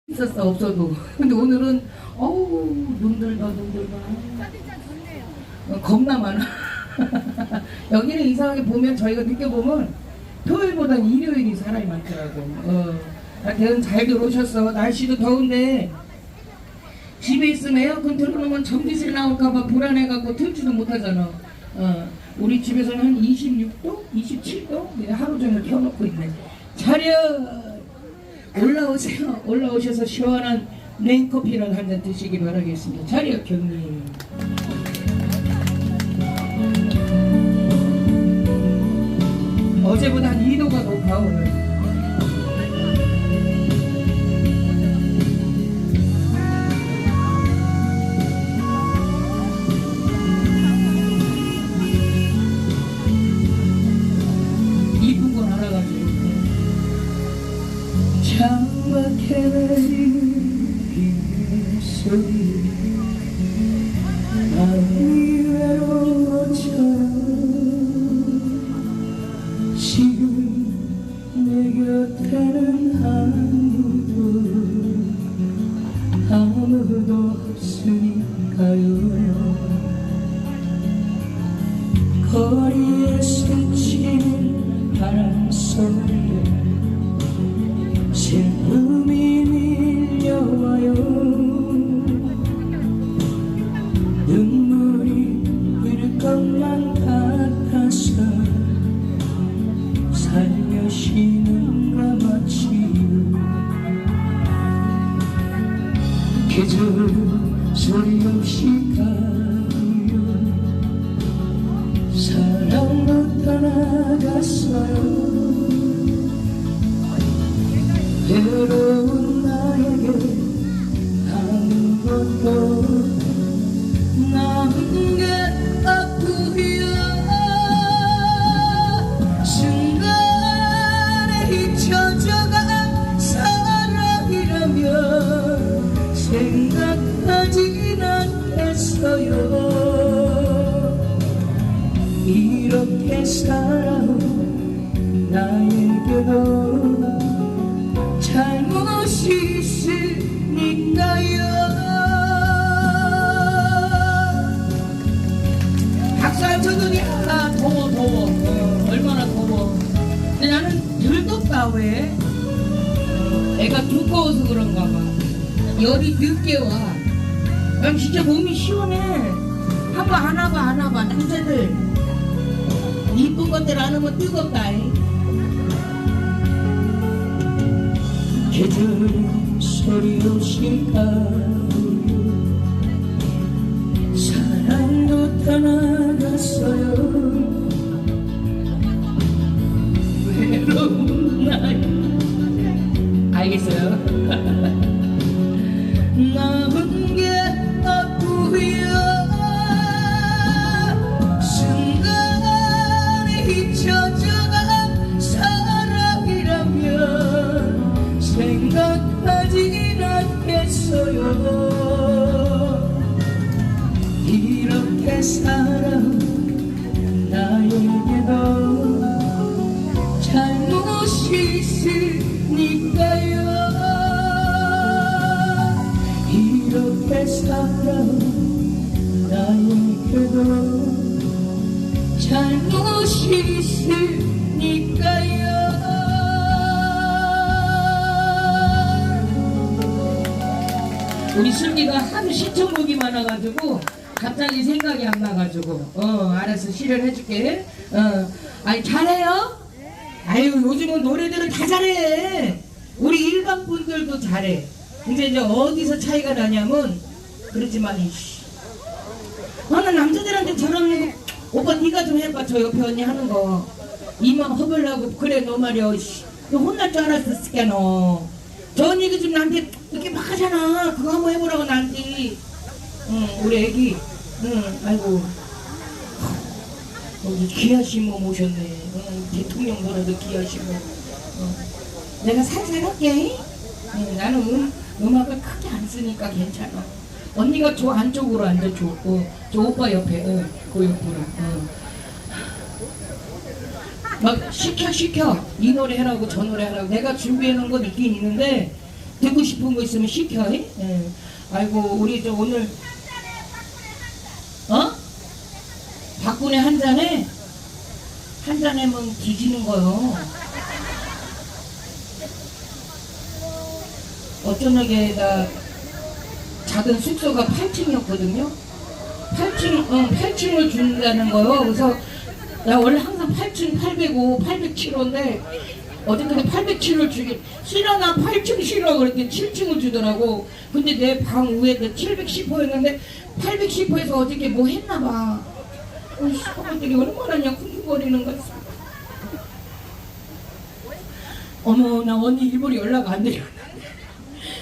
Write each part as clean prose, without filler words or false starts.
있었어 없어도. 근데 오늘은 어우 놈들 봐 겁나 많아. 여기는 이상하게 보면 저희가 느껴보면 토요일보다는 일요일이 사람이 많더라고. 대은 잘 들어오셨어. 날씨도 더운데 집에 있으면 에어컨 틀어놓으면 전기세 나올까봐 불안해갖고 틀지도 못하잖아. 우리 집에서는 한 26도? 27도? 하루 종일 켜놓고 있네. 차려! 올라오세요. 올라오셔서 시원한 냉커피를 한 잔 드시기 바라겠습니다. 차려 경님. 어제보다 한 2도가 높아 오늘. 이쁜 건 알아가지고. 창밖에 내리는 비 소리 마음이 외로워져요. 지금 내 곁에는 아무도 없으니까요. 거리에 스치는 바람 소리에 슬픔이 밀려와요. 눈물이 흐를 것만 같아서 살며시 눈 감았지요. 계절 소리 없이 가요. 사랑도 떠나갔어요. 외로운 나에게 아무것도 남은 게 없구요. 순간에 잊혀져간 사랑이라면 생각하진 않겠어요. 이렇게 살아온 나에게도 잘못이 있으니까요. 박수 안 쳐주니 더워. 얼마나 더워. 근데 나는 덜 덥다. 왜? 애가 두꺼워서 그런가 봐. 열이 늦게 와. 난 진짜 몸이 시원해. 한번 안 와봐 남자들 이쁜 것들 안 하면 뜨겁다. 계절 소리 없이 가요. 사랑도 떠나갔어요. 외로운 날 알겠어요. 남은 게 없구요. 순간에 잊혀져간 사랑이라면 생각하진 않겠어요. 이렇게 살아온 나에게도 잘못이 있으니까요. 이렇게 살아온 나에게도 잘못이 있으니까요. 우리 슬기가 하도 신청곡이 많아가지고 갑자기 생각이 안 나가지고 알았어 시를 해줄게. 아니 잘해요? 아유 요즘은 노래들은 다 잘해. 우리 일반 분들도 잘해. 근데 이제 어디서 차이가 나냐면 그렇지만 나는 남자들한테 저런 거 오빠 네가 좀 해봐. 저 옆에 언니 하는 거 이만 허벌나고 그래 너 말이야. 너 혼날 줄 알았을게 너. 저 언니가 지금 나한테 이렇게 막 하잖아. 그거 한번 해보라고 나한테. 우리 애기 아이고 귀하신 분 모셨네. 대통령보다도 귀하신 분. 내가 살살 할게. 나는 음악을 크게 안 쓰니까 괜찮아. 언니가 저 안쪽으로 앉아줘. 저 오빠 옆에 그 옆으로. 막 시켜 이 노래 해라고 저 노래 하라고. 내가 준비해 놓은 건 있긴 있는데 듣고 싶은 거 있으면 시켜. 예. 아이고 우리 저 오늘 박군의 한 잔에면 뒤지는 거요. 어쩌냐게 나 작은 숙소가 8층이었거든요. 8층을 준다는 거요. 그래서 나 원래 항상 8층 805, 807호인데 어저께 807을 주기 싫어. 나 8층 싫어. 그랬더니 7층을 주더라고. 근데 내 방 위에 710호였는데 810호에서 어저께 뭐 했나봐. 시커먼들이 얼마나 그냥 쿵쿵거리는 거지. 어머 나 언니 일부러 연락 안 드려.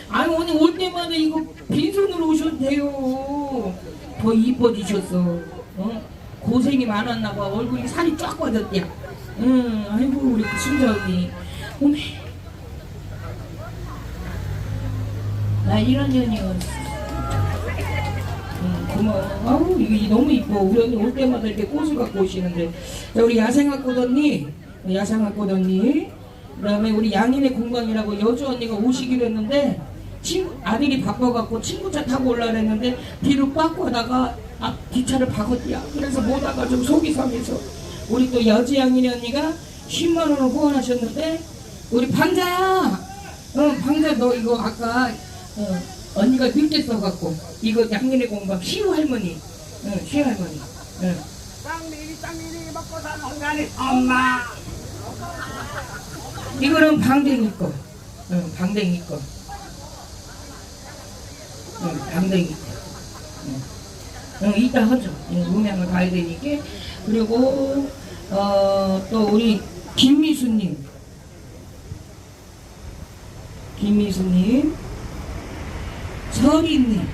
아니 언니 올 때마다 이거 빈손으로 오셔도 돼요. 더 이뻐지셨어. 고생이 많았나봐. 얼굴이 살이 쫙 빠졌대요. 아이고 우리 순자 언니. 어메 나 이런 년이었어. 고마워. 아우 이게 너무 이뻐. 우리 언니 올 때마다 이렇게 꽃을 갖고 오시는데. 자, 우리 야생화꽃 언니, 그 다음에 우리 양인의 공방이라고 여주 언니가 오시기로 했는데 아들이 바빠갖고 친구차 타고 올라라 했는데 뒤로 빠꾸 하다가 뒷차를 박었디야. 그래서 못 와가지고 속이 상해서 우리 또 여주 양인의 언니가 10만원을 후원하셨는데 우리 방자야. 방자 너 이거 아까 언니가 늦게 써갖고 이거 양인의 공방 시우 할머니. 시우 할머니. 짱미니 먹고 사는 홍간이 엄마. 이거는 방댕이 거. 방댕이 거. 방댕이 거. 이따 하죠. 음향을 봐야 되니까. 그리고 또 우리 김미수님, 서리님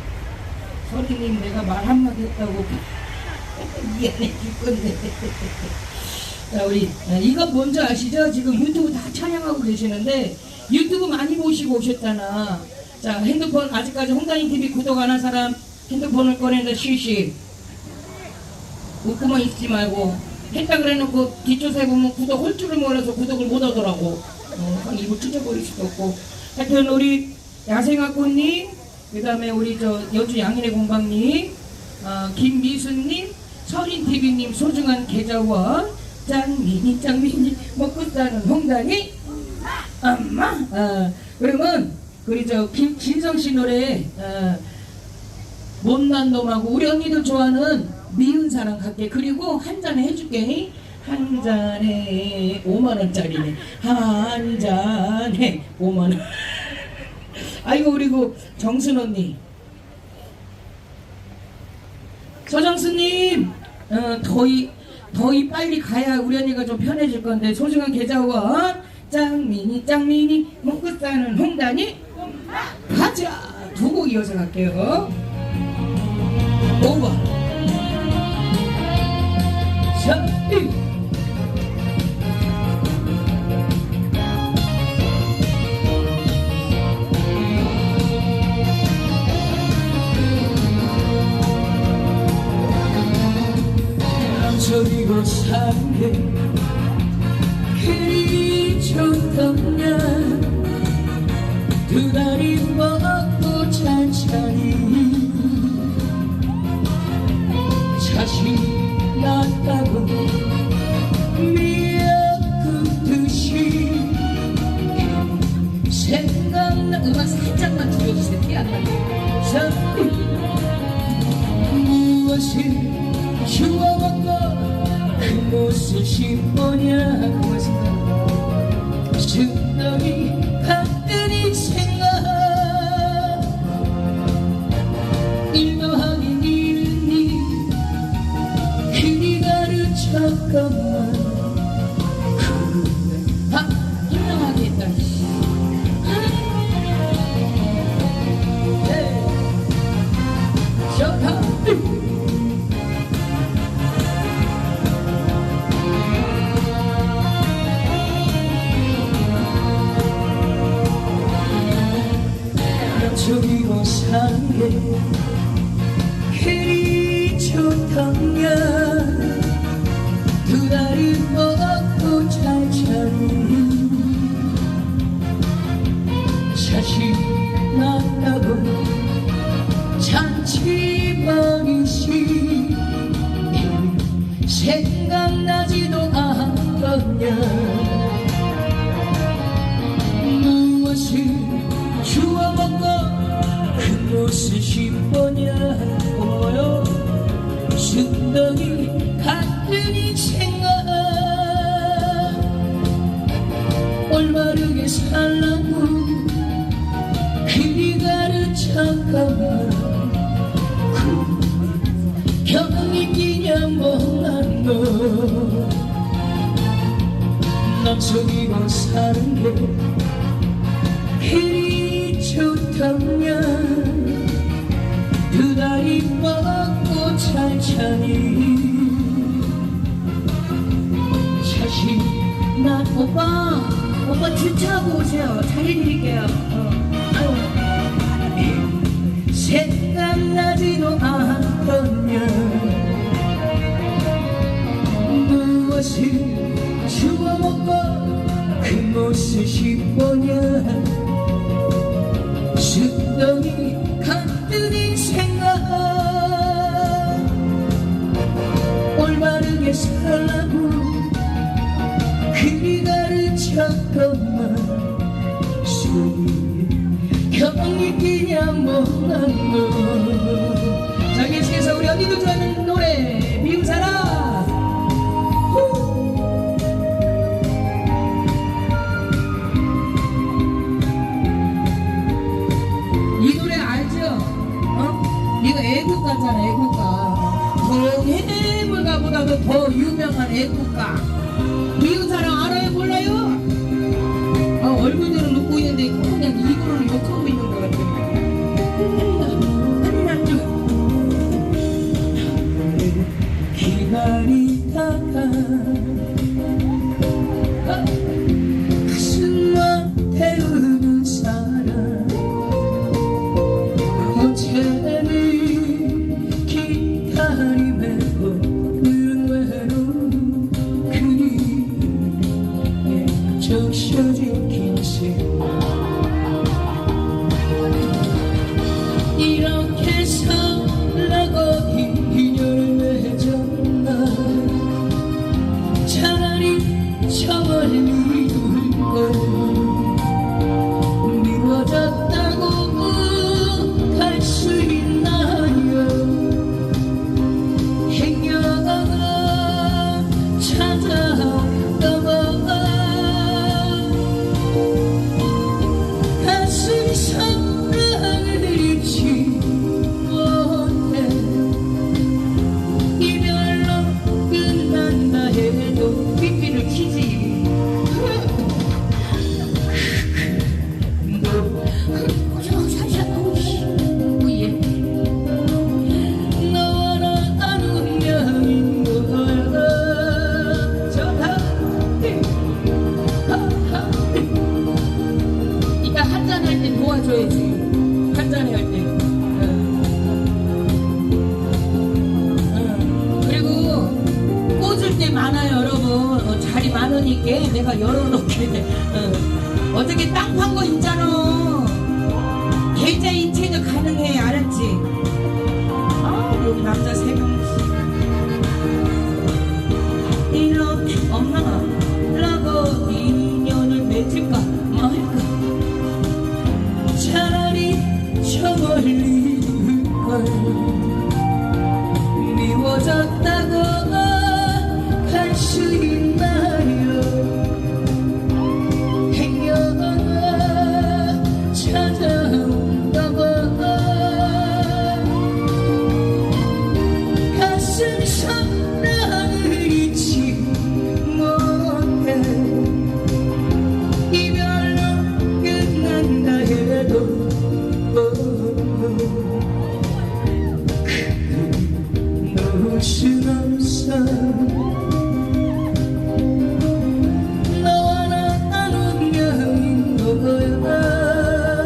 내가 말 한마디 했다고 미안해 줄 건데. 자, 우리 이건 뭔지 아시죠? 지금 유튜브 다 찬양하고 계시는데 유튜브 많이 보시고 오셨잖아. 자, 핸드폰 아직까지 홍단이 TV 구독 안 한 사람 핸드폰을 꺼내서 실시. 웃고만 있지 말고. 했다 그래놓고 뒷조사에 보면 구독 할 줄을 몰라서 구독을 못 하더라고. 이거 찢어버릴 수도 없고. 하여튼 우리 야생화꽃님, 그 다음에 우리 저 여주 양인의 공방님, 김미수님, 서린TV님 소중한 계좌원, 짱미니 먹고 사는 홍단이 엄마. 그러면 우리 저 김성씨 노래 못난 놈하고 우리 언니들 좋아하는 미운 사랑 갈게. 그리고 한 잔에 해줄게. 한 잔에 5만원짜리네. 한 잔에 5만원. 아이고 그리고 정순 언니, 서정수님, 더위 빨리 가야 우리 언니가 좀 편해질 건데 소중한 계좌원, 짱미니 먹고 사는 홍단이 가자. 두 곡 이어서 갈게요. 5번. 자, 저리고 산게 그리 좋더냐. 두 다리 먹고 천천히 자신 났다고 미역국듯이 생각나. 음악 살짝만 줄여주세요. 티 안 나게. 무엇을 주워먹고 무엇을 심보냐. 주덕이 받더니 생각 1 더하기 1이 그리 가르쳤건만 인정하게 했다. 좋다. 저기로 사는 게 그리 좋더냐. 두 다리 먹고 천천히 자신 무엇을 10번이나 고마워요 순덕이 같은 인생아 올바르게 살라고 그리 가르쳤건만 경이 끼냐 못난 너 남성이고 사는 게 그리 좋다면 두 다리 뻗고 천천히 사실 난 오빠 주차하고 오세요. 잘해드릴게요. 생각나지도 않더냐 무엇을 주워먹고 그 모습 10번이야 순덩이 같은 인생아 올바르게 살라고 그리 가르쳤건만 손이 경이 끼냐 못난 너 자 계속해서 우리 언니도 좋아하는 노래 미움 사랑 이 노래 알죠? 이거 애국가잖아 애국가 동해물가보다도 더 유명한 애국가 미움 사랑 알아요 몰라요? 얼굴들은 웃고 있는데 그냥 이거를 욕하고 있는 것 같아요. 기다리다가 가슴만 태우는 사람 어제는 기다림에도 외로운 그리에 적셔진 긴세 이렇게 살라고 인연을 맺었나 차라리 저 멀리 둘걸 미워졌다고 갈 수 있나요 행여가 찾아가봐 가슴이 사랑을 잃지 못해 이별로 끝난다 해도 삐삐를 키지 너와 나 운명인 거야 이따 한잔 할 때 도와줘야지 한잔 할 때 그리고 꽂을 때 많아요 여러분 자리 많으니까 내가 열어놓게 어떻게 땅 판 거 있잖아 계좌 이체도 가능해 알았지? 여기 남자 3명 이렇게 엄마가 라고 인연을 맺을까 말까 차라리 저 멀리 둘걸 미워졌다고 갈 수 있나요 행여가 찾아온다고 가슴 사랑을 잊지 못해 이별로 끝난다 해도 놓을 순 없어 너와 나 운명인 거야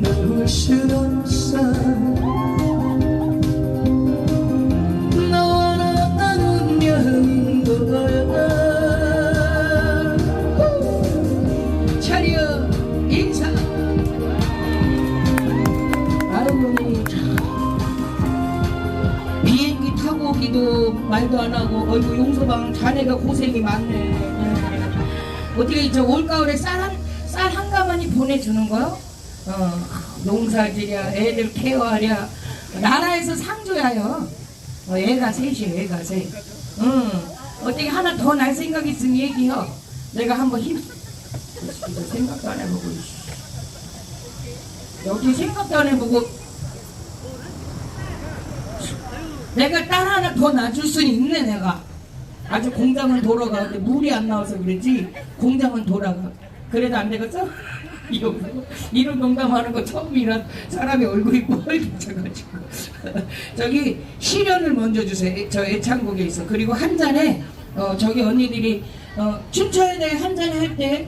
놓을 순 없어 너와 나 운명인 거야 차려 인사 아이고 비행기 타고 오기도 말도 안 하고 어이구 용서방 자네가 고생이 많네 어떻게 저 올가을에 쌀 쌀 한 가마니 보내주는 거요? 농사지랴, 애들 케어하랴, 나라에서 상조야요. 애가 셋이에요, 애가 셋. 어떻게 하나 더 날 생각 있으면 얘기해. 내가 한번 생각도 안 해보고, 여기 생각도 안 해보고, 내가 딸 하나 더 낳아줄 수 있네, 내가. 아주 공장은 돌아가. 근데 물이 안 나와서 그러지, 공장은 돌아가. 그래도 안 되겠어? 이런 농담하는 거 처음이라 사람의 얼굴이 뻘개져가지고. 저기 시련을 먼저 주세요. 저 애창곡에 있어. 그리고 한 잔에 저기 언니들이 춤춰야 돼. 한 잔에 할 때.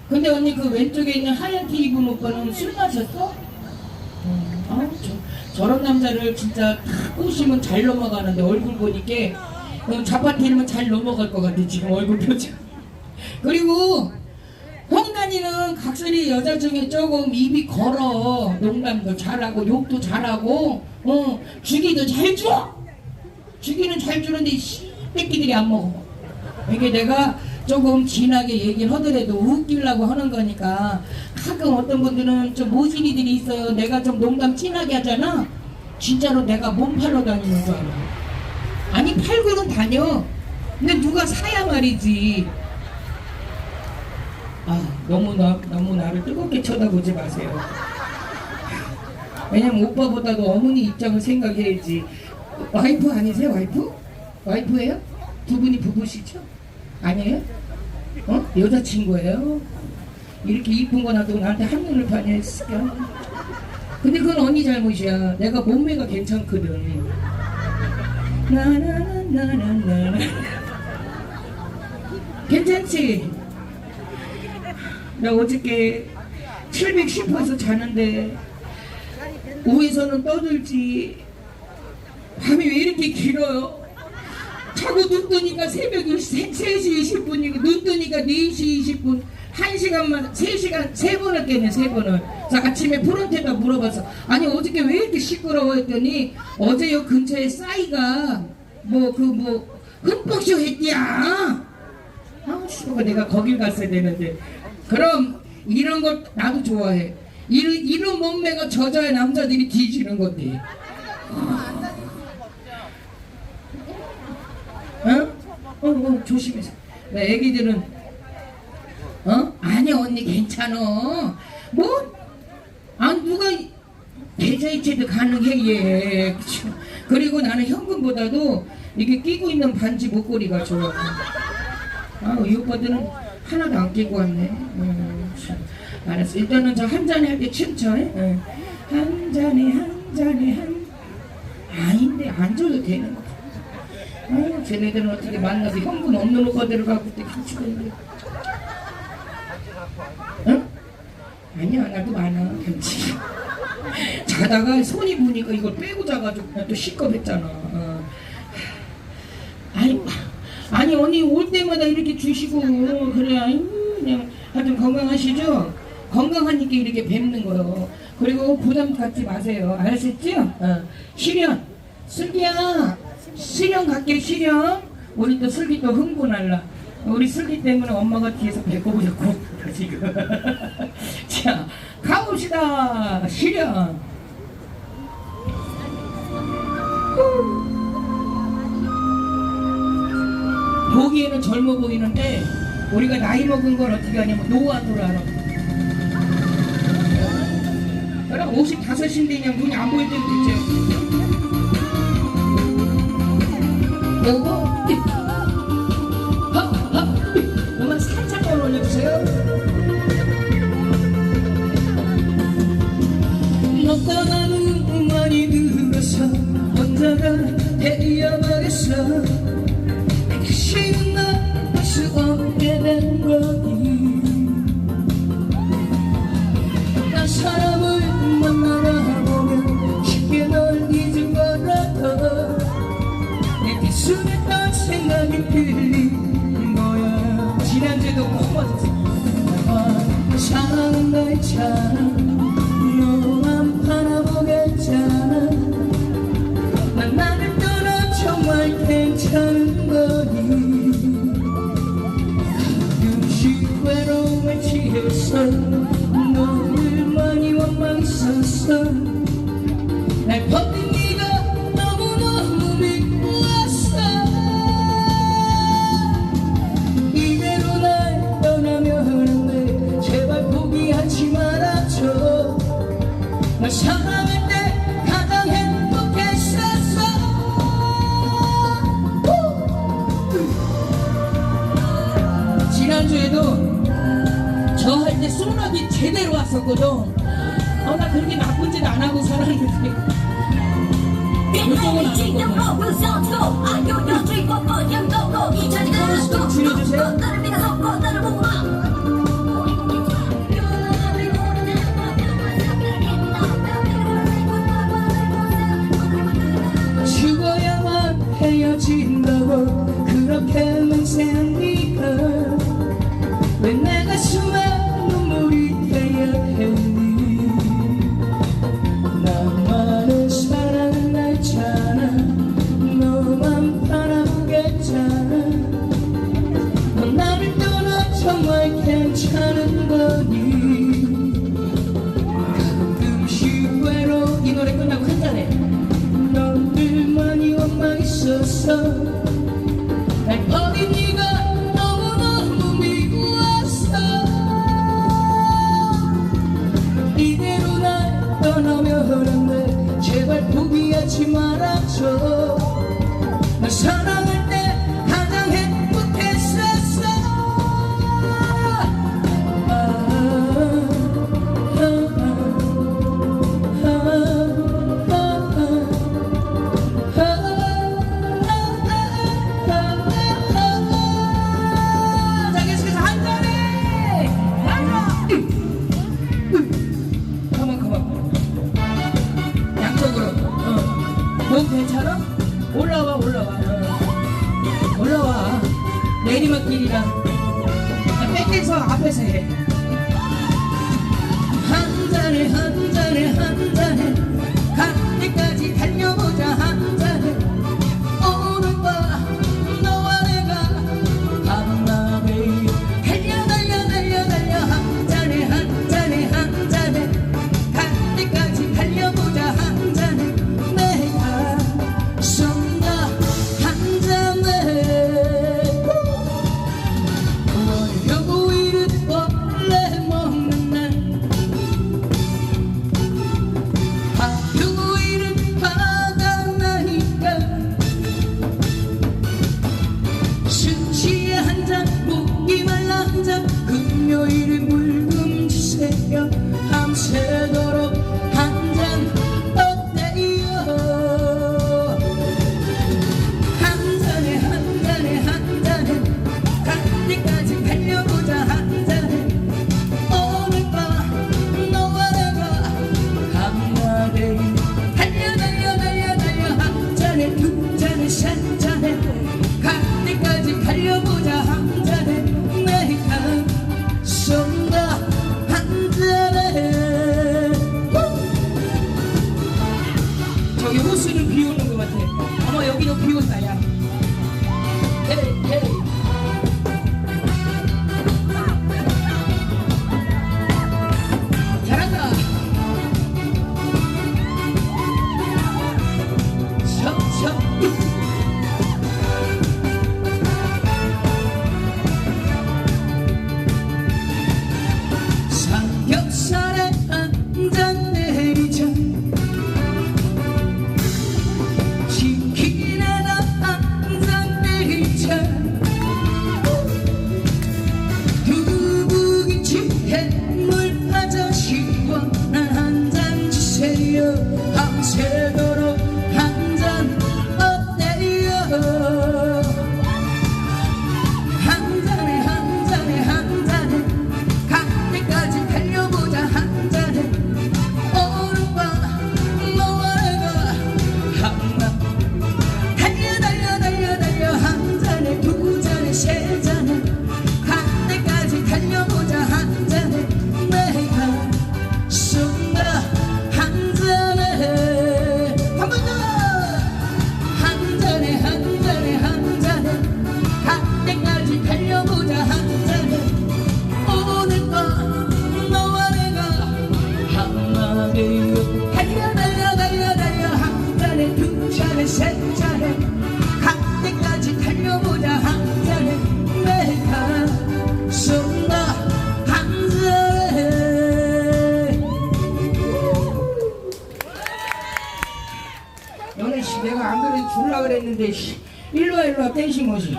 근데 언니 그 왼쪽에 있는 하얀 티 입은 오빠는 술 마셨어? 저런 남자를 진짜 딱 꼬시면 잘 넘어가는데 얼굴 보니까 자파티면 잘 넘어갈 것 같아 지금 얼굴 표정. 그리고 홍단이는 각설이 여자 중에 조금 입이 걸어. 농담도 잘하고 욕도 잘하고 주기도 잘 줘. 주기는 잘 주는데 뺏기들이 안 먹어. 이게 내가 조금 진하게 얘기를 하더라도 웃기려고 하는 거니까. 가끔 어떤 분들은 좀 모진이들이 있어요. 내가 좀 농담 진하게 하잖아. 진짜로 내가 몸 팔러 다니는 줄 알아. 아니 팔고는 다녀. 근데 누가 사야 말이지. 너무 나를 뜨겁게 쳐다보지 마세요. 왜냐면 오빠보다도 어머니 입장을 생각해야지. 와이프 아니세요? 와이프? 와이프예요? 두 분이 부부시죠? 아니에요? 여자친구예요? 이렇게 이쁜 거 놔두고 나한테 한눈을 파냐 했을까? 근데 그건 언니 잘못이야. 내가 몸매가 괜찮거든. 나나나나나나. 괜찮지? 나 어저께 710호에서 자는데 위에서는 떠들지. 밤이 왜 이렇게 길어요? 자고 눈 뜨니까 새벽이 3시 20분이고 눈 뜨니까 4시 20분 1시간만 3시간 3번을 깼네. 3번을. 그래서 아침에 프론트에다 물어봐서 아니 어저께 왜 이렇게 시끄러워 했더니 어제 요 근처에 싸이가 흠뻑쇼 했디야. 씨발 내가 거길 갔어야 되는데. 그럼 이런 거 나도 좋아해. 이런 몸매가 저자의 남자들이 뒤지는 건데. 조심해서. 애기들은 아니 언니 괜찮어. 누가 계좌이체도 가능해 얘. 그리고 나는 현금보다도 이게 끼고 있는 반지 목걸이가 좋아. 이 오빠들은 하나도 안 끼고 왔네. 알았어. 일단은 저 한 잔에 할 때 춤춰. 한 잔에 아닌데 안 줘도 되는 거. 쟤네들은 어떻게 만나서 현금 없는 오빠들을 갖고 때 김치건데. 아니야 나도 많아 김치. 자다가 손이 부니까 이걸 빼고 자가지고 또 시겁했잖아. 아니 언니 올 때마다 이렇게 주시고 그래야 그냥 하여튼 건강하시죠? 건강하니까 이렇게 뵙는 거요. 그리고 부담 갖지 마세요. 아셨죠? 실현 슬기야 실현 갈게. 실현 우리 또 슬기 또 흥분할라. 우리 슬기 때문에 엄마가 뒤에서 배꼽을 잡고 지금. 자 가봅시다. 실현. 보기에는 젊어 보이는데 우리가 나이 먹은 걸 어떻게 하냐면 노안으로 알아. 그럼 55인데 그냥 눈이 안 보일 때도 있죠. 요거 음악 살짝만 올려주세요. 너 떠나는 말이 들어서 혼자가 되어버렸어. 다시는 날 수 없게 된 거니. 난 사람을 만나다 보면 쉽게 널 잊은 거라도 내 가슴에 딴 생각이 들린 거야. 지난주에도 꼭 맞았어. 사랑은 너 있잖아. 너만 바라보겠잖아. 난 나를 떠나 정말 괜찮은 거니. 가끔씩 외로움을 너를 많이 원망했었어. 날 버린 네가 너무너무 미웠어. 이대로 날 떠나면 안돼. 제발 포기하지 말아줘. 널 사랑할 때 가장 행복했었어. 지난주에도 저 할 때 소나기 제대로 왔었거든. 나 그렇게 나쁜 짓 안 하고 살았는데 요즘은 안 하거든. 줄여주세요. 죽어야만 헤어진다고 그렇게 맹세한 네가 왜 내 가슴에 눈물이 돼야 했니. 나만의 사랑은 알잖아. 너만 바라보겠잖아. 넌 나를 떠나 정말 괜찮은 거니. 가끔씩 외로 이 노래 끝나고 한 잔해. 너를 많이 원망했었어. 날 버린 네가 너무너무 미웠어. 이대로 날 떠나면 안돼. 제발 포기하지 말아줘. 널 사랑할 때 가장 행복했었어. 자, 계속해서 한 잔에 가만 양쪽으로. 몸 괜찮아? 올라와 올라와. 내리막길이라 뺏겨서 앞에서 해. 한 잔에 한 잔에 한 잔에 갈 때까지 달려보자. 한 잔에 오늘 밤 너와 내가 밤낮에 달려 한 잔에 한 잔에 한 잔에 갈 때까지 달려보자. 한 잔에 내가 쏜다. 한 잔에 월요일은 원래 먹는 날. 화요일은 바다나니까 숙취에 한 잔, 목이 말라 한 잔. 금요일은 붉은지 새벽 밤새도록 한 잔 어때요. 한 잔에 한 잔에 한 잔에 갈 때까지 달려보자. 한 잔에 오늘 밤 너와 내가 밤낮에 달려 한 잔에 두 잔에 세 잔에 갈 때까지 달려보자. 한 잔에 내가 쏜다. 한 잔에 그랬는데 일로와 댄싱 머신.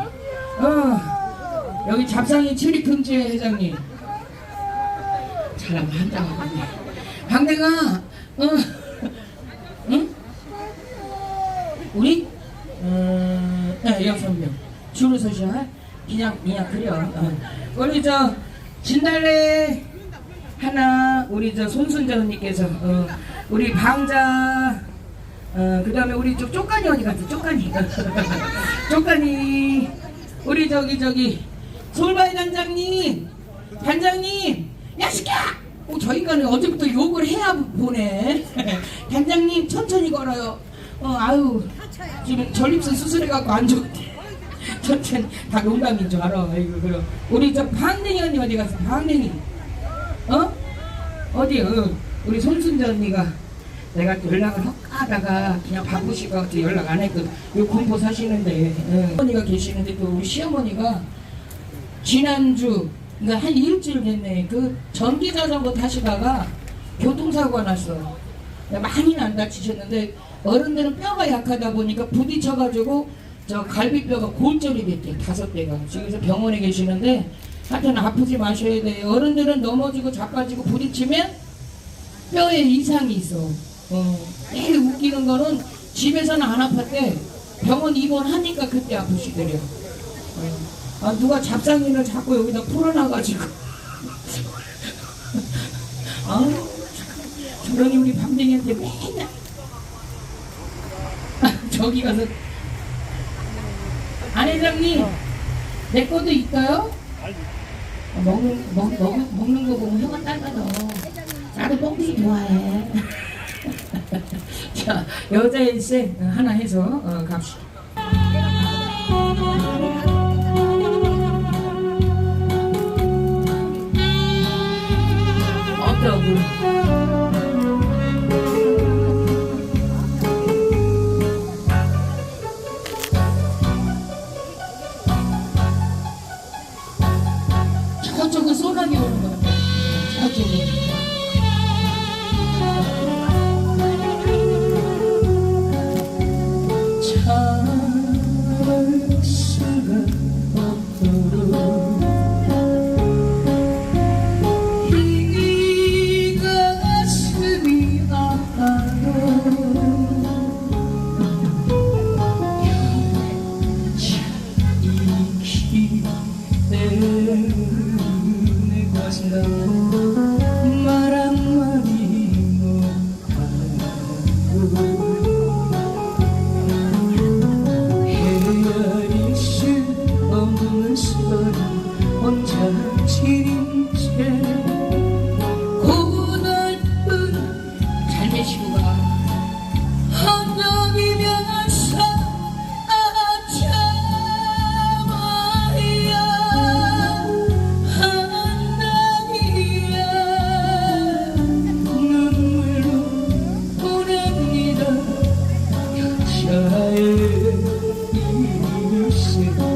여기 잡상이 출입금지 회장님. 사람 한장 하겠네. 강대가 응? 우리? 네, 6명 줄을 서셔. 그냥 그려. 우리 저 진달래 하나, 우리 저 손순자 언니께서 우리 방자, 그 다음에 우리 쪽 쪽간이 어디 갔어? 쪽간이 쪽간이 우리 저기 솔바이 단장님 야 시끼야! 저 인간은 어제부터 욕을 해야 보네. 단장님 천천히 걸어요. 아유 지금 전립선 수술해갖고 안 좋대. 천천히. 다 농담인 줄 알아. 아이고 그럼 우리 저 방냉이 언니 어디 갔어? 방냉이 어디? 우리 손순자 언니가 내가 연락을 하다가 그냥 바쁘시고 연락 안 했거든. 요 군포 사시는데 어머니가 계시는데 또 우리 시어머니가 지난주 그러니까 한 일주일 됐네. 그 전기 자전거 타시다가 교통사고가 났어. 많이는 안 다치셨는데 어른들은 뼈가 약하다 보니까 부딪혀가지고 저 갈비뼈가 골절이 됐대. 5대가. 지금서 병원에 계시는데 하여튼 아프지 마셔야 돼요. 어른들은 넘어지고 자빠지고 부딪히면 뼈에 이상이 있어. 제일 웃기는 거는 집에서는 안 아팠대. 병원 입원하니까 그때 아프시더래요. 누가 잡상인을 자꾸 여기다 풀어놔가지고 저러니 우리 밤댕이한테 맨날 저기 가서 안 회장님 내 것도 있어요? 먹는 거 보면 혀가 짧아져. 나도 뻥튀기 좋아해. 자, 여자 일생 하나 해서 갑시다. 저쪽은 소나기 오는 거 같아. 저쪽은. 참을 수가 없도록 이 가슴이 아파도 영원히 내 고맙습니다. 말 한마디 못하고 헤아릴 수 없는 소리 혼자 지린 채 고달픈 잘 계시고 가 언덕이면서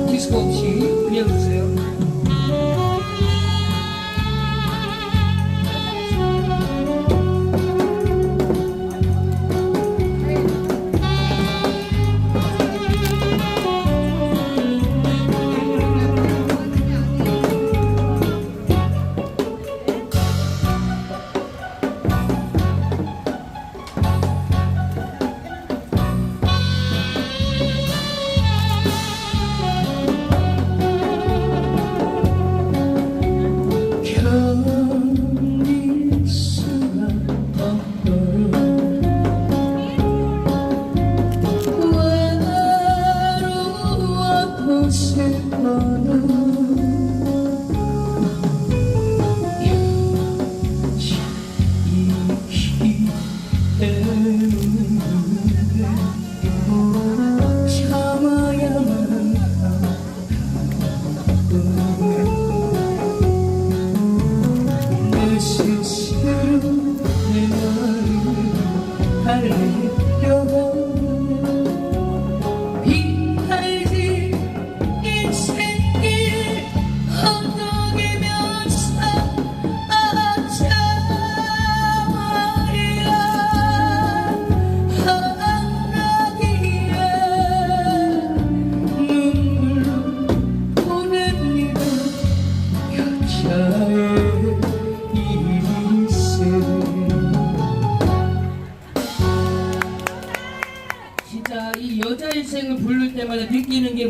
디스코 없이 그려주세요.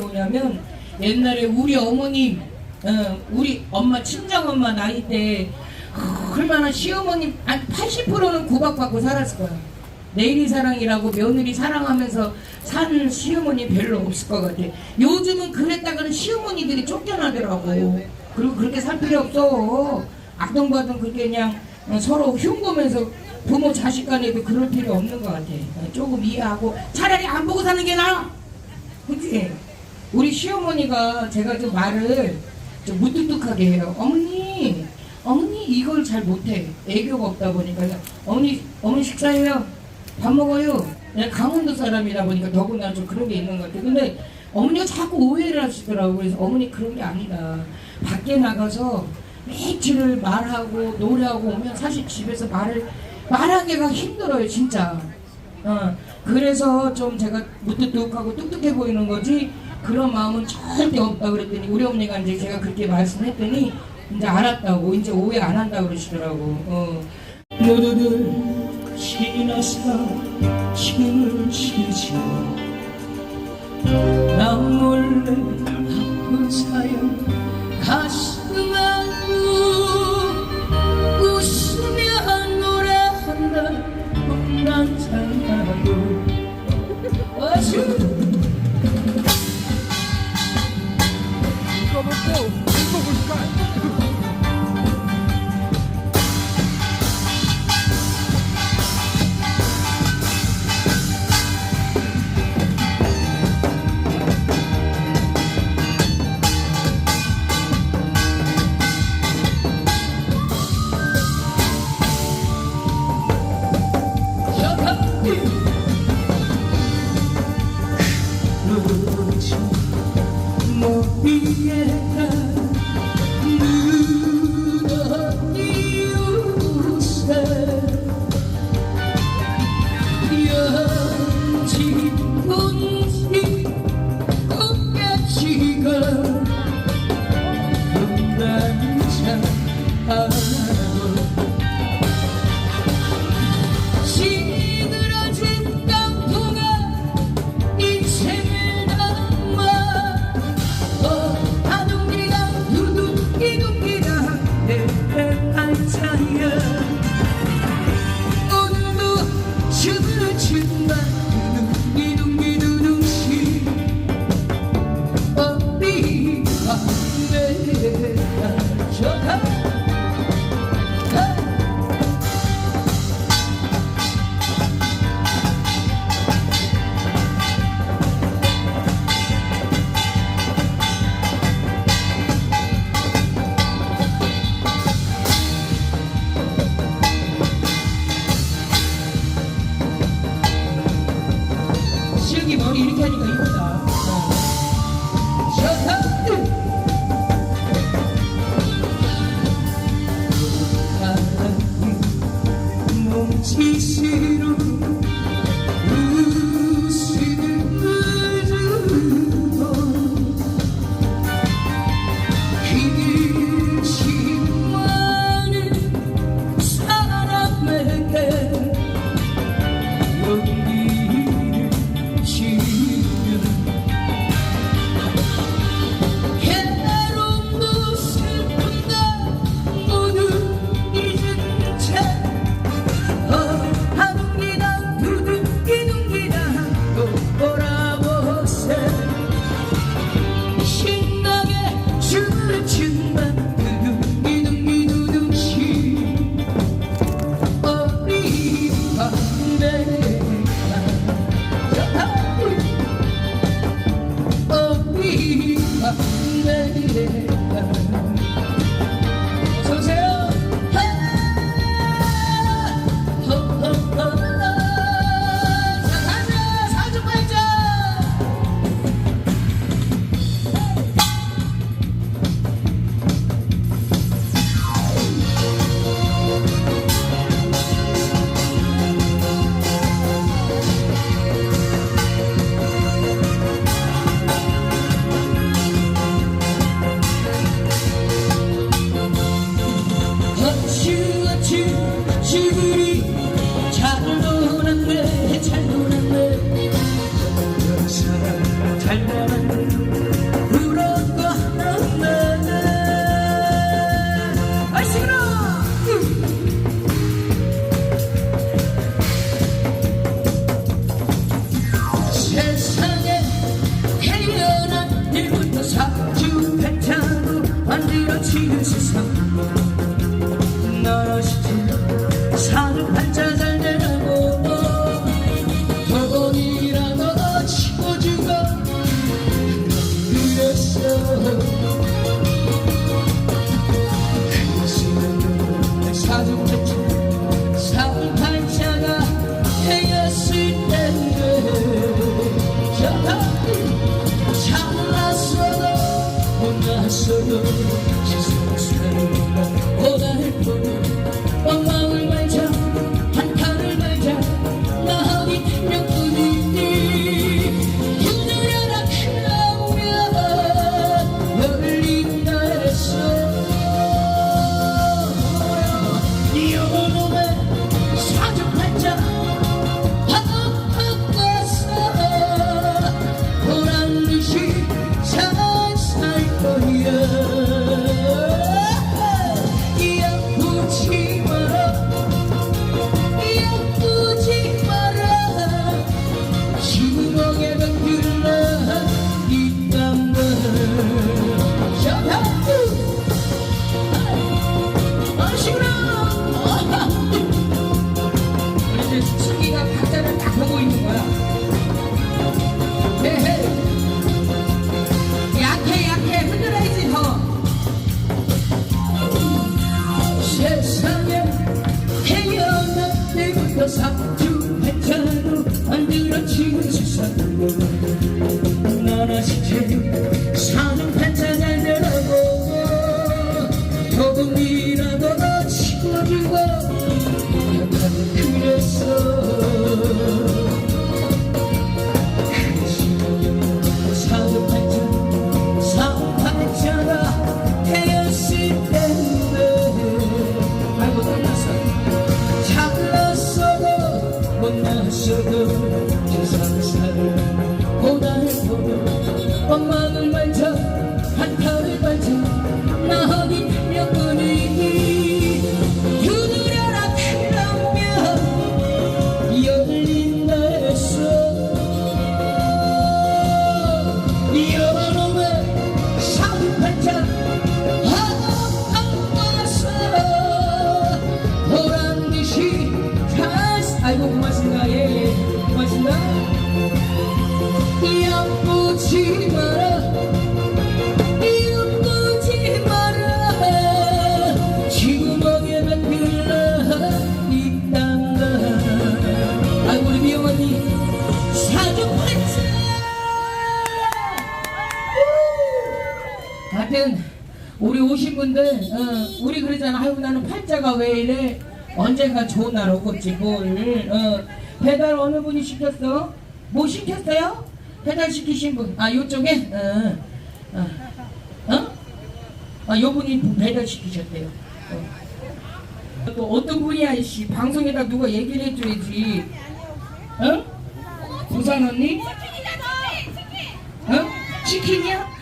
뭐냐면 옛날에 우리 어머님, 우리 엄마 친정엄마 나이 때 얼마나 시어머님 한 80%는 구박받고 살았을 거야. 내일이 사랑이라고 며느리 사랑하면서 산 시어머니 별로 없을 것 같아. 요즘은 그랬다가는 시어머니들이 쫓겨나더라고. 그리고 그렇게 살 필요 없어. 악동바동 그렇게 그냥 서로 흉보면서 부모 자식 간에도 그럴 필요 없는 것 같아. 조금 이해하고 차라리 안 보고 사는 게 나아. 그치? 우리 시어머니가 제가 좀 말을 좀 무뚝뚝하게 해요. 어머니 이걸 잘 못해. 애교가 없다 보니까 어머니 식사해요. 밥 먹어요. 내가 강원도 사람이다 보니까 더구나 좀 그런 게 있는 것 같아. 근데 어머니가 자꾸 오해를 하시더라고. 그래서 어머니 그런 게 아니다. 밖에 나가서 며칠을 말하고 노래하고 오면 사실 집에서 말하기가 힘들어요 진짜. 그래서 좀 제가 무뚝뚝하고 뚝뚝해 보이는 거지 그런 마음은 절대 없다 그랬더니 우리 어머니가 이제 제가 그렇게 말씀했더니 이제 알았다고 이제 오해 안 한다고 그러시더라고. 모두들 지나서 춤을 추지 나 몰래 아픈 사연 가슴 안고 웃으며 노래한다 난 살아도 이거 먹고 이거 볼까? 머리에다 묻어 이웃에 연지 본지 꽃가지가 혼란자 하고 시들어진 깡통아 인생을 담아 아둥기랑 두둥기둥기랑 내 앉아야 오늘도 춤을 두둥기둥기두둥씩 어디가 내가 좋다 시욱이 머리 이렇게 하니까 이쁘다. 좋다. 몸짓으로 웃음을 주고 기지 많은 사람에게 용기를 주면 상주 한잔으로 만들어진 세상으로 너나 시체 사는 반찬 잘 되라고 조금이라도 더 치워주고 약간 그랬어 사업한자가 되었을 텐데 아이고 끝났어 잘났어도 못났어도 세상살을 고단해도 엄마는 말자 한타를 발자 나 어디 달려보니 두드려라 그러면 열린다 했어 여러놈의 상판자 와서 보란듯이 아이고 고맙습니다. 예예 고맙습니다. 양보지 마라 양보지 마라 지구멍에만 흘러 있단다. 아이고 우리 미영 언니 사주팔자. 하여튼 우리 오신 분들 우리 그러잖아. 아이고 나는 팔자가 왜 이래. 언젠가 좋은 날 오겠지 뭘. 배달 어느 분이 시켰어? 뭐 시켰어요? 배달 시키신 분. 아 요쪽에? 요 분이 배달 시키셨대요. 또 어떤 분이야 씨. 방송에다 누가 얘기를 해줘야지. 부산 언니? 치킨이야?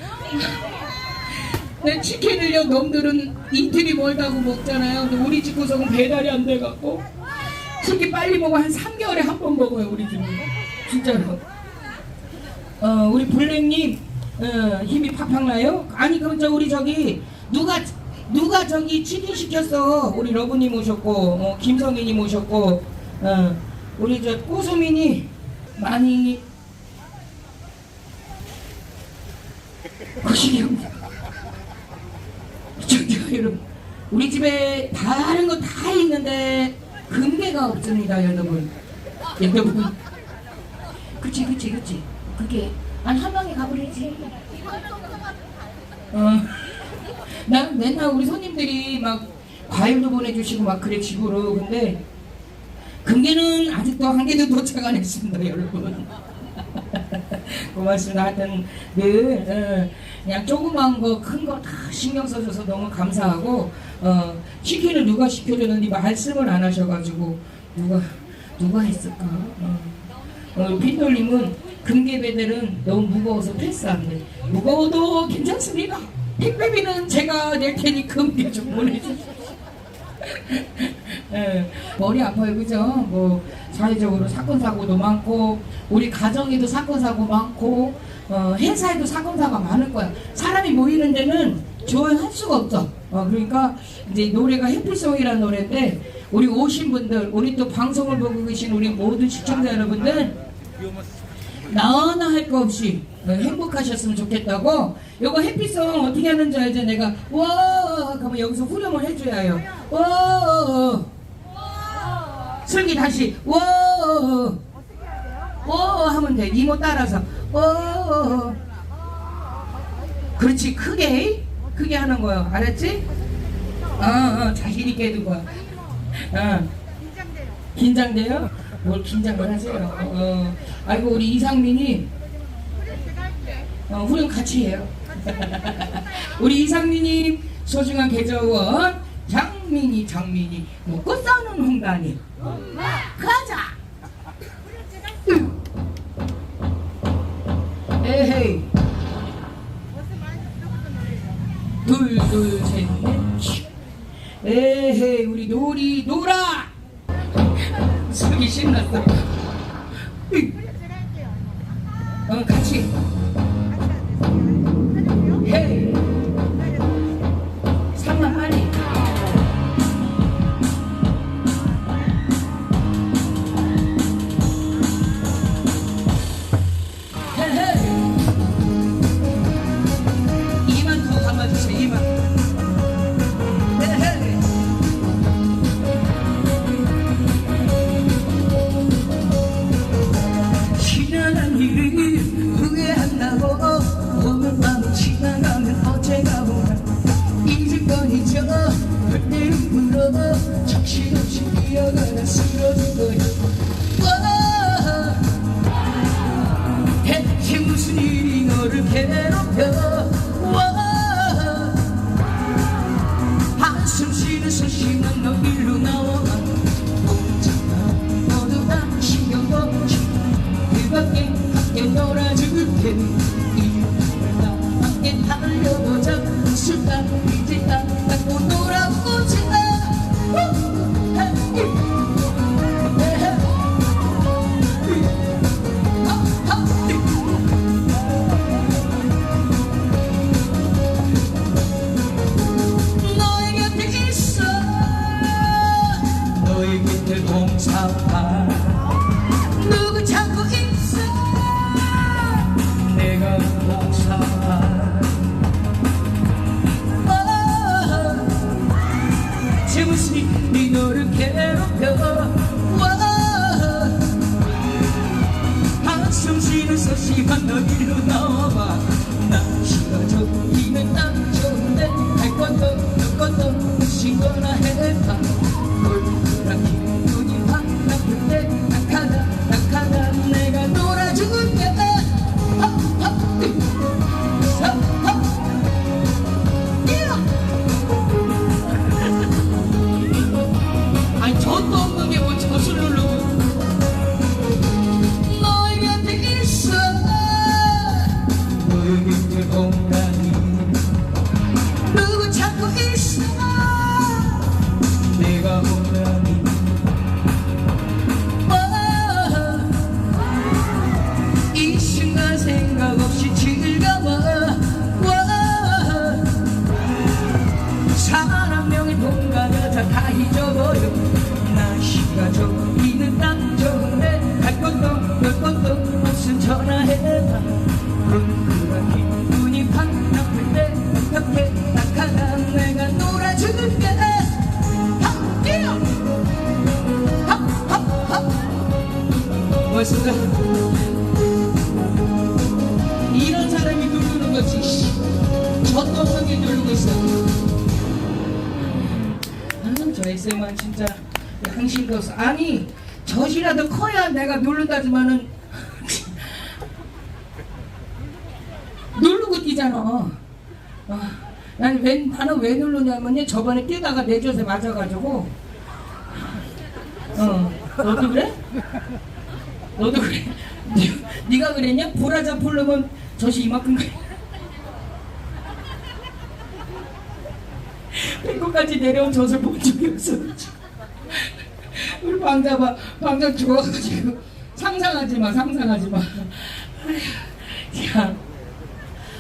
내 치킨을요 놈들은 이틀이 멀다고 먹잖아요. 근데 우리 집 구석은 배달이 안 돼갖고 치킨 빨리 먹어. 한 3개월에 한 번 먹어요 우리 집은 진짜로. 우리 블랙님 힘이 팍팍 나요? 아니 그럼 저 우리 저기 누가 저기 치킨 시켰어. 우리 러브님 오셨고 김성인님 오셨고 우리 저 꼬수민이 많이 거시기 없네. 여러분 우리 집에 다른 거 다 있는데 금괴가 없습니다 여러분. 그치 그게 아니 한 방에 가버리지. 난 맨날 우리 손님들이 막 과일도 보내주시고 막 그래 집으로. 근데 금괴는 아직도 한 개도 도착 안 했습니다 여러분. 고맙습니다. 하여튼 늘 그냥 조그만 거 큰 거 다 신경 써줘서 너무 감사하고 치킨을 누가 시켜줬는지 말씀을 안 하셔가지고 누가 했을까. 빈돌님은 금괴 배달은 너무 무거워서 패스한대. 무거워도 괜찮습니다. 택배비는 제가 낼 테니 금괴 좀 보내주세요. 머리 아파요 그죠? 뭐 사회적으로 사건 사고도 많고 우리 가정에도 사건 사고 많고 회사에도 사건 사고가 많을 거야. 사람이 모이는 데는 조용할 수가 없어. 그러니까 이제 노래가 해피송이라는 노래인데 우리 오신 분들 우리 또 방송을 보고 계신 우리 모든 시청자 여러분들 나나 할 거 없이 행복하셨으면 좋겠다고. 요거 해피송 어떻게 하는지 알죠? 내가 와 그러면 여기서 후렴을 해줘야 해요. 와 슬기 다시 와 하면 돼. 이모 따라서 와 그렇지. 크게 하는 거야. 알았지? 자신 있게 해둔 거야. 긴장돼요? 뭘 긴장을 하세요? 아이고 우리 이상민이 후렴 같이 해요. 우리 이상민님 소중한 계좌원 장민이 먹고 싸우는 홍단이 가자. 에헤이 둘 셋 넷 에헤이 우리 놀이 놀아. 속이 신났어. 같이 헤이 상만 빨리 헤헤이 2만 더 감아주세요. 2만 헤헤이 정신없이 뛰어가다 쓰러진 거야. 와, 대체 무슨 일이 너를 괴롭혀. 와, 한숨 쉬는 소심한 너 일로 나와. 모두 다 신경 꺼지. 그밖에 함께 놀아줄게. 이유를 함께 달려보자. 술까 이제 다 닦고 놀아보자. 너의 곁에 있어. 너의 곁에 봉사파. 누구 찾고 있어. 내가 봉사파. 제 무슨 이 너를 괴롭혀. 와, 한숨 쉬는 소심한 너 일로 나와봐. 날씨가 좋기는 딱 좋은데 할 것도 놀 것도 무슨 거나 해봐. 꼴랑 기분이 확 나쁠 때 낙하다 내가 놀아줄게. 아니 젖도 없는 게 뭐 젖을 누르고. 너의 곁에 있어. 너의 곁에 공간이. 누구 찾고 있어. 내가 공간이. 이 순간 생각 없이 즐거워. 사람 명의 동간 여자 다 잊어버려. 날씨가 좋기는 딱 좋은데 할 것도 놀 것도 무슨 전화해봐. 불끈한 기분이 확 나쁠 때 어떻게 낙하다 내가 놀아줄게. 멋있다. 이런 사람이 누르는 거지. 젖도 없는 게 누르고 있어. 저 SM은 진짜 양심도 없어. 아니 젖이라도 커야 내가 누른다지만은 누르고 뛰잖아. 나는 왜 누르냐면요, 저번에 뛰다가 내 젖에 맞아가지고. 너도 그래? 너도 그래? 네가 그랬냐? 보라자 풀르면 젖이 이만큼 그래. 배꼽까지 내려온 젖을 본 적이 없어가지고. 우리 방자 죽어가지고. 상상하지마. 자,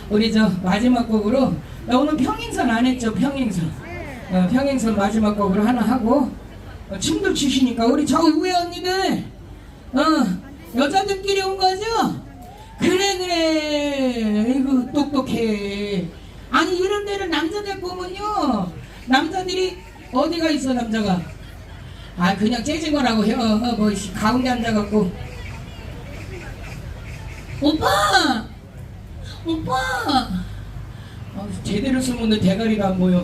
우리 저 마지막 곡으로, 나 오늘 평행선 안 했죠? 평행선 마지막 곡으로 하나 하고, 춤도 추시니까 우리 저 위에 언니들 여자들끼리 온 거죠? 그래 이거 똑똑해. 아니 이런 데는 남자들 보면요, 남자들이 어디가 있어. 남자가 그냥 재진 거라고 해. 뭐 가운데 앉아갖고 오빠 제대로 쓰면 대가리가 안 보여.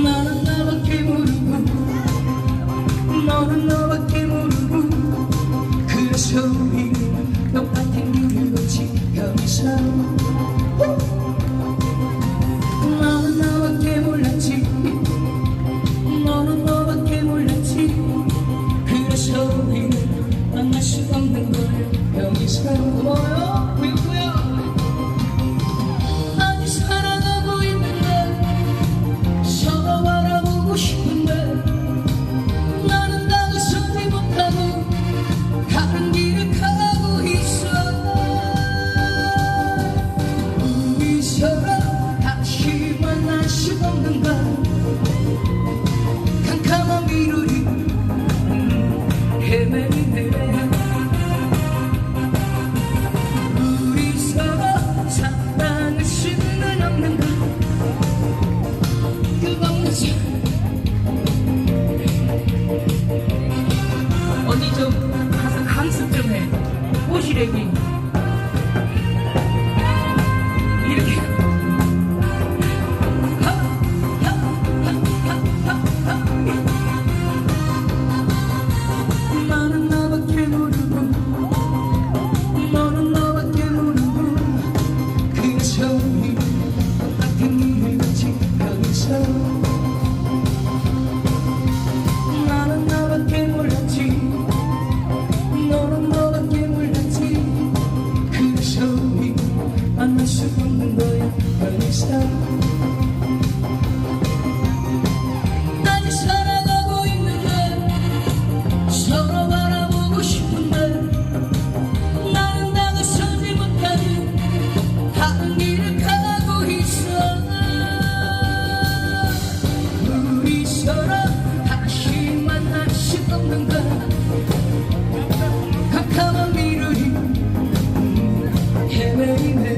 나는 나밖에 모르고 너는 너밖에 모르고 그래서 우리는 똑같은 길을 지켜서 너는 너밖에 몰랐지. 너는 너밖에 몰랐지. 그래서 우리는 만날 수 없는 걸 여기서 뭐요? 뭐요? 아니 살아가고 있는데 서로 바라보고 싶은데 나는 다가서지 못하고 다른 길을 가고 있어. 우리 서로 다시 만날 수 없는가. 캄캄한 미루리 헤매이네. 우리 서로 사랑할 수는 없는가. 그건 언니 좀 가서 강습 좀 해. 꼬시래기 이렇게 몰랐지 거기서 나는 너밖에 몰랐지 너는 너밖에 몰랐지 그래서 우리 만날 수 없는 거야 거기서 아직 살아가고 있는데 서로 바라보고 싶은데 나는 다가서지 못하는 다른 길을 가고 있어 우리 서로 다시 만날 수 없는가 캄캄한 미루리 헤매이네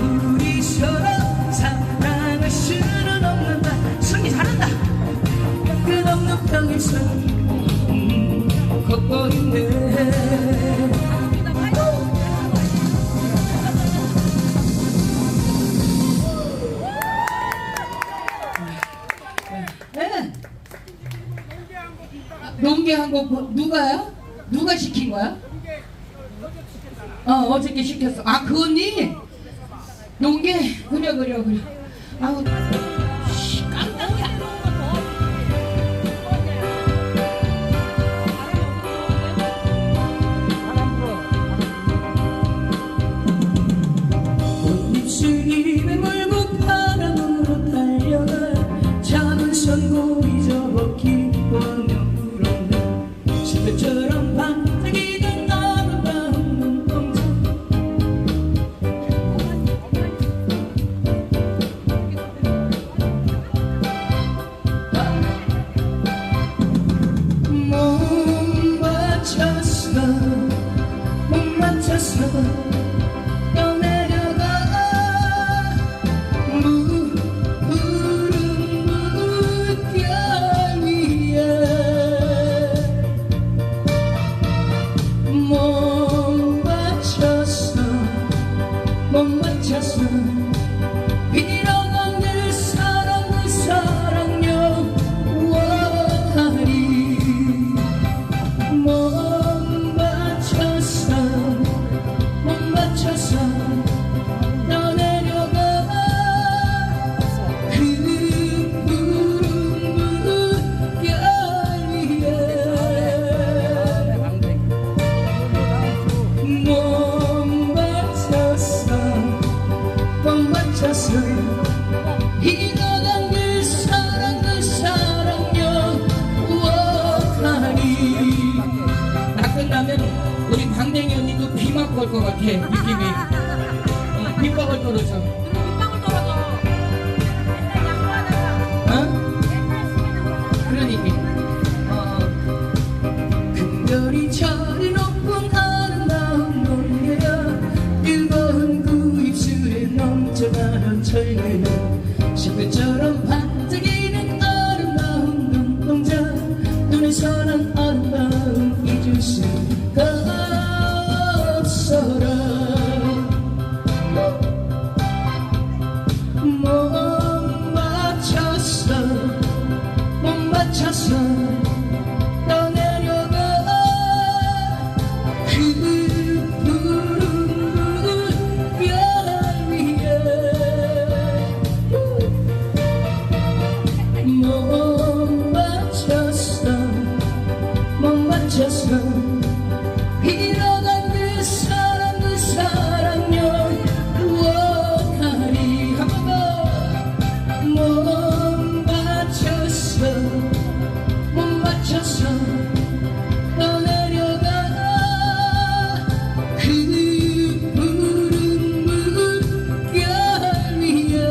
우리 서로 사랑할 수는 없는가 승리 잘한다 끝없는 평에서 걷고 있네 네. 농계 한곡 누가요? 누가 시킨 거야? 어저께 시켰어. 아 그 언니? 농계 그래. 아우 깜짝이야. 꽃잎을 입에 물고 바람으로 달려가 작은 선고리 접었기 뻔하며 불었네 시대처럼 반짝이는 아름다운 눈동자 못 맞췄어 떠내려가 푸른 물결 위에 못 맞췄어 빌어간 늘 사랑 영원하리 못 맞췄어 떠내려가 그 푸른 물결 위에 못 맞췄어 잃어간 그 사랑 영원하리 나 끝나면 우리 광댕이 언니도 비막 걸 것 같아 느낌이 빗방울 떨어져 그러니까 금별이 저리 높은 아름다운 노래야 뜨거운 그 입술에 넘쳐가는 철뇌야 시계처럼 반짝이는 아름다운 눈동자 눈에서는 아름다움 잊을 수가 없어라 못 맞췄어 떠내려가 그 푸른 물결 위에 못 맞췄어 잃어간 그 사랑 영원하리 한 번 더 못 맞췄어 떠내려가 그 푸른 물결 위에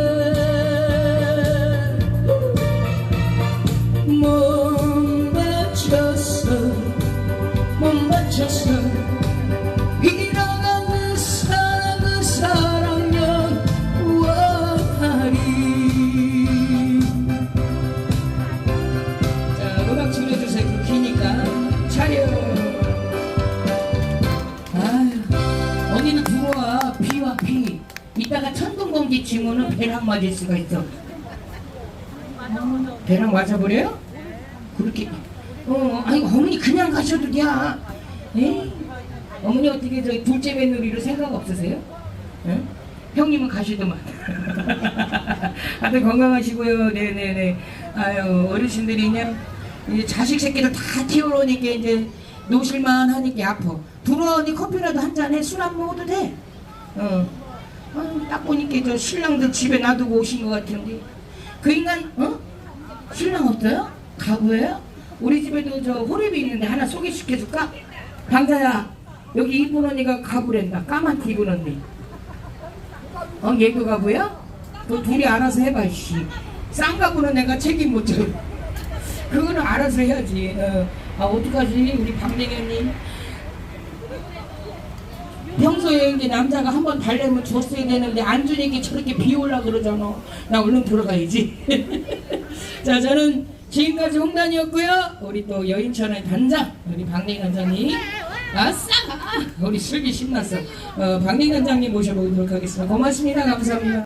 못 맞췄어 잃어간 그 사랑 영원하리 자 음악 줄여주세요 그 기니까 차려 아유 언니는 들어와 비와 비 이따가 천둥번개 치면은 배랑 맞을 수가 있어 배랑 맞아버려요? 그렇게 아니 어머니 그냥 가셔도 돼. 에이 어머니 어떻게 저 둘째 며느리로 생각 없으세요? 응? 형님은 가시더만. 다들 건강하시고요. 네네네. 아유, 어르신들이 그냥 이제 자식 새끼들 다 키워놓으니까 이제 노실만 하니까 아파. 들어오니 커피라도 한 잔 해. 술 안 먹어도 돼. 딱 보니까 저 신랑들 집에 놔두고 오신 것 같은데. 그 인간, 신랑 없어요? 가구예요? 우리 집에도 저 호랩이 있는데 하나 소개시켜줄까? 방자야, 여기 이쁜 언니가 가구랜다. 까만 티 입은 언니. 얘도 가구야? 그 둘이 알아서 해봐, 씨. 싼 가구는 내가 책임 못 져. 그거는 알아서 해야지. 어떡하지? 우리 박맹현님. 평소에 이제 남자가 한번 달래면 줬어야 되는데 안 주니까 저렇게 비올라 그러잖아. 나 얼른 들어가야지. 자, 저는 지금까지 홍단이었고요. 우리 또 여인천의 단장 우리 박맹현 단장님. 아싸! 우리 슬기 신났어. 박맹현 단장님 모셔보도록 하겠습니다. 고맙습니다. 감사합니다.